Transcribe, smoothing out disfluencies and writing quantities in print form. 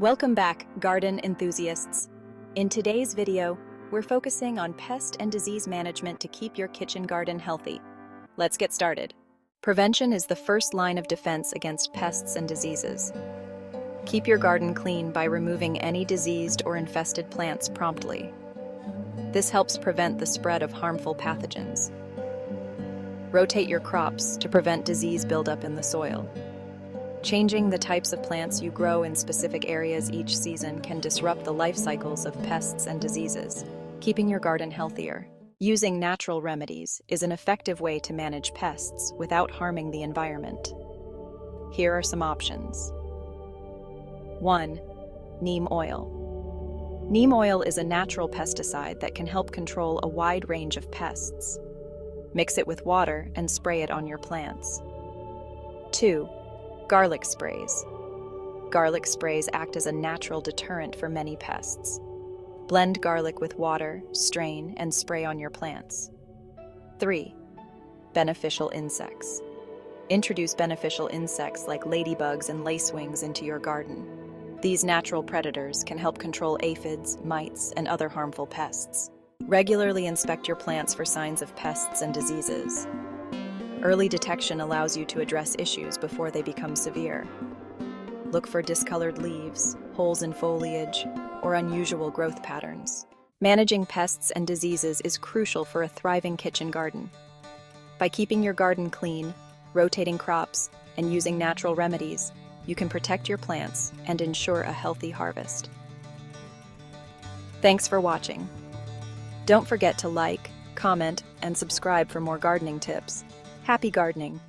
Welcome back, garden enthusiasts. In today's video, we're focusing on pest and disease management to keep your kitchen garden healthy. Let's get started. Prevention is the first line of defense against pests and diseases. Keep your garden clean by removing any diseased or infested plants promptly. This helps prevent the spread of harmful pathogens. Rotate your crops to prevent disease buildup in the soil. Changing the types of plants you grow in specific areas each season can disrupt the life cycles of pests and diseases, keeping your garden healthier. Using natural remedies is an effective way to manage pests without harming the environment. Here are some options. 1. Neem oil. Neem oil is a natural pesticide that can help control a wide range of pests. Mix it with water and spray it on your plants. 2. Garlic sprays. Garlic sprays act as a natural deterrent for many pests. Blend garlic with water, strain, and spray on your plants. 3. Beneficial insects. Introduce beneficial insects like ladybugs and lacewings into your garden. These natural predators can help control aphids, mites, and other harmful pests. Regularly inspect your plants for signs of pests and diseases. Early detection allows you to address issues before they become severe. Look for discolored leaves, holes in foliage, or unusual growth patterns. Managing pests and diseases is crucial for a thriving kitchen garden. By keeping your garden clean, rotating crops, and using natural remedies, you can protect your plants and ensure a healthy harvest. Thanks for watching. Don't forget to like, comment, and subscribe for more gardening tips. Happy gardening!